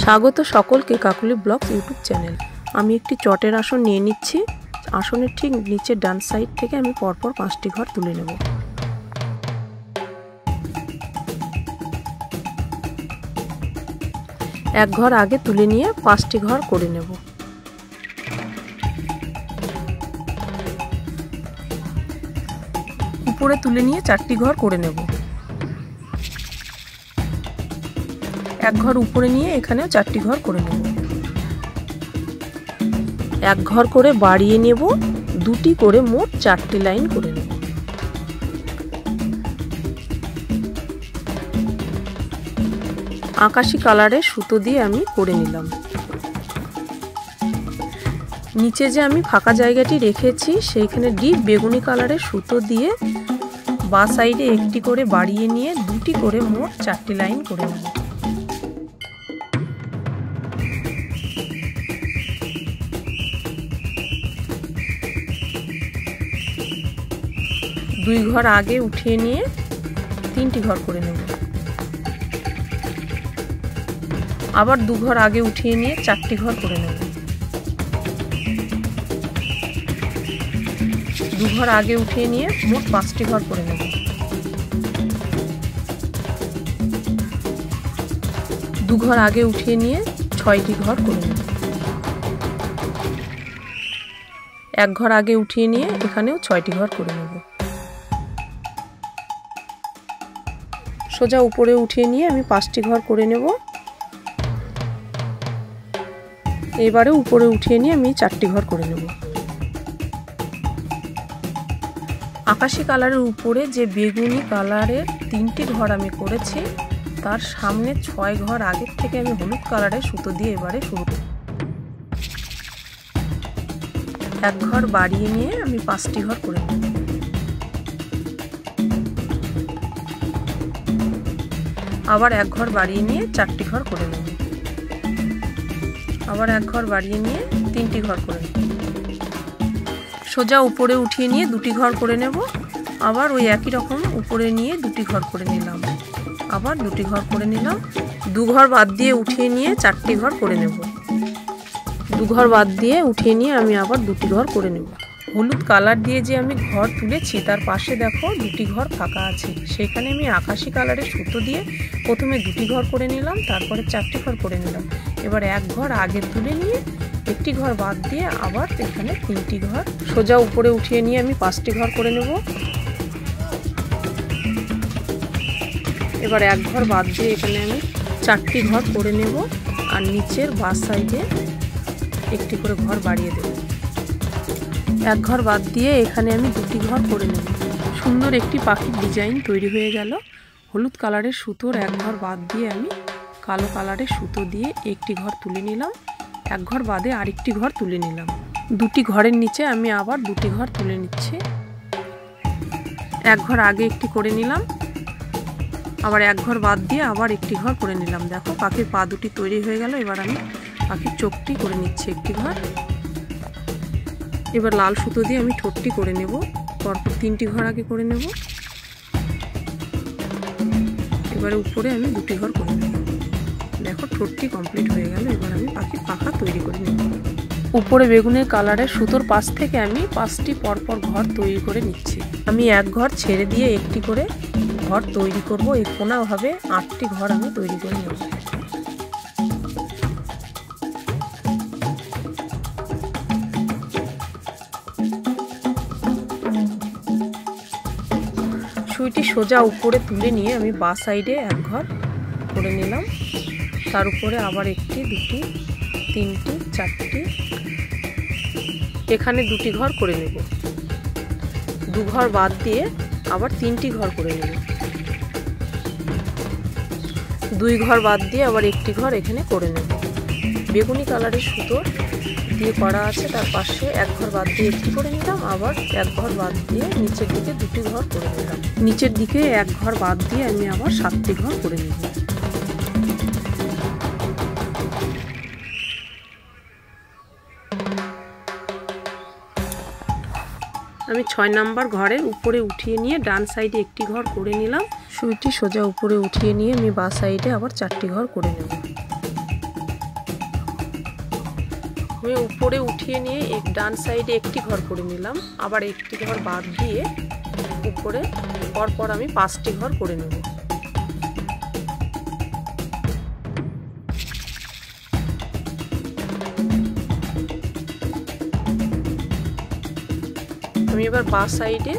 স্বাগত সকলকে Kakuli blogs YouTube channel. আমি একটি চটের আসন নিয়ে নিচ্ছি। আসনের ঠিক নিচের ডান সাইড থেকে আমি পরপর 5টি ঘর তুলে নেব। এক ঘর আগে তুলে নিয়ে 5টি ঘর করে নেব। উপরে তুলে নিয়ে 4টি ঘর করে নেব। এক ঘর উপরে নিয়ে এখানেও 4টি ঘর করে নেব। এক ঘর করে বাড়িয়ে নেব, 2টি করে মোট 4টি লাইন করে নেব। আকাশি কালারের সুতো দিয়ে আমি করে নিলাম। নিচে যে আমি ফাঁকা জায়গাটি রেখেছি সেইখানে ডিপ বেগুনি কালারের সুতো দিয়ে বাঁ সাইডে একটি করে বাড়িয়ে নিয়ে 2টি করে মোট 4টি লাইন করে নেব। দুই ঘর আগে উঠিয়ে নিয়ে 3টি ঘর করে নেব। আবার 2 ঘর আগে উঠিয়ে নিয়ে 4টি ঘর করে নেব। 2 ঘর আগে উঠিয়ে নিয়ে মোট 5টি ঘর করে নেব। 2 ঘর আগে উঠিয়ে নিয়ে 6টি ঘর করে নেব। এক ঘর আগে উঠিয়ে নিয়ে এখানেও 6টি ঘর করে নেব। সোজা উপরে উঠিয়ে নিয়ে আমি 5টি ঘর করে নেব। এবারে উপরে উঠিয়ে নিয়ে আমি 4টি ঘর করে নেব। আকাশি কালারের উপরে যে বেগুনি কালারের 3টি ঘর আমি করেছি তার সামনে 6 ঘর আগের থেকে আমি হলুদ কালারের সুতো দিয়ে এবারে শুরু করব। এক ঘর বাড়িয়ে নিয়ে আমি 5টি ঘর করে নেব। আবার এক ঘর বাড়িয়ে নিয়ে 4টি ঘর করে নেব। আবার এক ঘর বাড়িয়ে নিয়ে 3টি ঘর করে নেব। সোজা উপরে উঠিয়ে নিয়ে 2টি ঘর করে নেব। আবার ওই একই রকম উপরে নিয়ে 2টি ঘর করে নিলাম। আবার 2টি ঘর করে নিলাম। 2 ঘর বাদ দিয়ে উঠিয়ে নিয়ে 4টি ঘর করে নেব। 2 ঘর বাদ দিয়ে উঠিয়ে নিয়ে আমি আবার 2টি ঘর করে নেব। হলুদ কালার দিয়ে যে আমি ঘর তুলেছি তার পাশে দেখো 2টি ঘর ফাঁকা আছে। সেখানে আমি আকাশি কালারের সুতো দিয়ে প্রথমে 2টি ঘর করে নিলাম, তারপরে 4টি ঘর করে নিলাম। এবার এক ঘর আগে তুলে নিয়ে একটি ঘর বাদ দিয়ে আবার এখানে 3টি ঘর সোজা উপরে উঠিয়ে নিয়ে আমি 5টি ঘর করে নেব। এবার এক ঘর বাদ দিয়ে এখানে আমি 4টি ঘর করে নেব আর নিচের বাঁ সাইডে একটি করে ঘর বাড়িয়ে দেব। এক ঘর বাদ দিয়ে এখানে আমি 2টি ঘর করে নেব। সুন্দর একটি পাখির ডিজাইন তৈরি হয়ে গেল। হলুদ কালারের সুতোর এক ঘর বাদ দিয়ে আমি কালো কালারের সুতো দিয়ে একটি ঘর তুলে নিলাম। এক ঘর বাদে আরেকটি ঘর তুলে নিলাম। 2টি ঘরের নিচে আমি আবার 2টি ঘর তুলে নিচ্ছি। এক ঘর আগে একটি করে নিলাম, আবার এক ঘর বাদ দিয়ে আবার একটি ঘর করে নিলাম। দেখো পাখির পা দুটি তৈরি হয়ে গেল। এবার আমি পাখির চোখটি করে নিচ্ছি একটি ঘর। এবার লাল সুতো দিয়ে আমি ঠোঁটটি করে নেব। পরপর 3টি ঘর আগে করে নেব। এবারে উপরে আমি 2টি ঘর করে নেব। দেখো ঠোঁটটি কমপ্লিট হয়ে গেল। এবার আমি পাখির পাখা তৈরি করে নেব। উপরে বেগুনের কালারের সুতোর পাশ থেকে আমি 5টি পরপর ঘর তৈরি করে নিচ্ছি। আমি এক ঘর ছেড়ে দিয়ে একটি করে ঘর তৈরি করব। এই কোনাভাবে 8টি ঘর আমি তৈরি করে নেব। সুইটি সোজা উপরে তুলে নিয়ে আমি বাঁ সাইডে এক ঘর করে নিলাম। তার উপরে আবার 1টি 2টি 3টি 4টি এখানে 2টি ঘর করে নেব। 2 ঘর বাদ দিয়ে আবার 3টি ঘর করে নেব। 2 ঘর বাদ দিয়ে আবার একটি ঘর এখানে করে নেব। বেগুনি কালারের সুতো দিয়ে করা আছে, তার পাশে এক ঘর বাদ দিয়ে একটি করে নিলাম। আবার এক ঘর বাদ দিয়ে নিচের দিকে 2টি ঘর করে নিলাম। নিচের দিকে এক ঘর বাদ দিয়ে আমি আবার 7টি ঘর করে নেব। আমি 6 নম্বর ঘরের উপরে উঠিয়ে নিয়ে ডান সাইডে একটি ঘর করে নিলাম। সুইটি সোজা উপরে উঠিয়ে নিয়ে আমি বাঁ সাইডে আবার 4টি ঘর করে নেব। আমি উপরে উঠিয়ে নিয়ে ডান সাইডে একটি ঘর করে নিলাম, আবার একটি ঘর বাদ দিয়ে উপরে পরপর আমি 5টি ঘর করে নেব। আমি এবার বাঁ সাইডে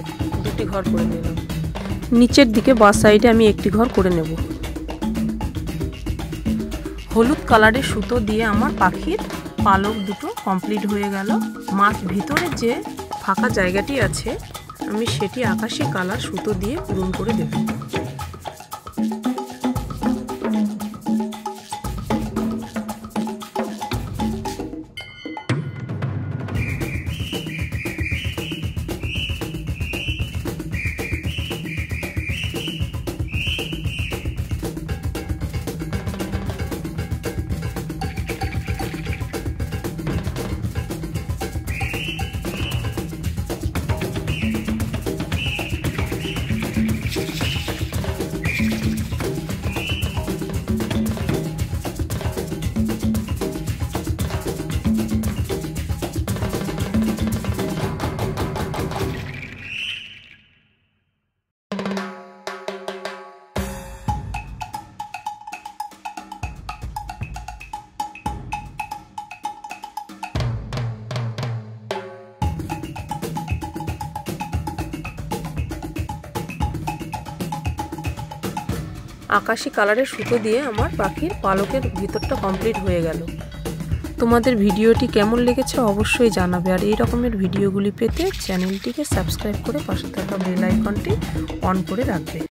2টি ঘর করে নিলাম, নিচের দিকে বাঁ সাইডে আমি একটি ঘর করে নেব। হলুদ কালারের সুতো দিয়ে আমার পাখির পালক দুটো কমপ্লিট হয়ে গেল। মাছ ভিতরে যে ফাঁকা জায়গাটি আছে আমি সেটি আকাশি কালার সুতো দিয়ে পূরণ করে দেব। আকাশি কালারের সুতো দিয়ে আমার পাখির পালকের ভিতরটা কমপ্লিট হয়ে গেল। তোমাদের ভিডিওটি কেমন লেগেছে অবশ্যই জানাবে, আর এই রকমের ভিডিওগুলি পেতে চ্যানেলটিকে সাবস্ক্রাইব করে পাশে থাকা বেল আইকনটি অন করে রাখবে।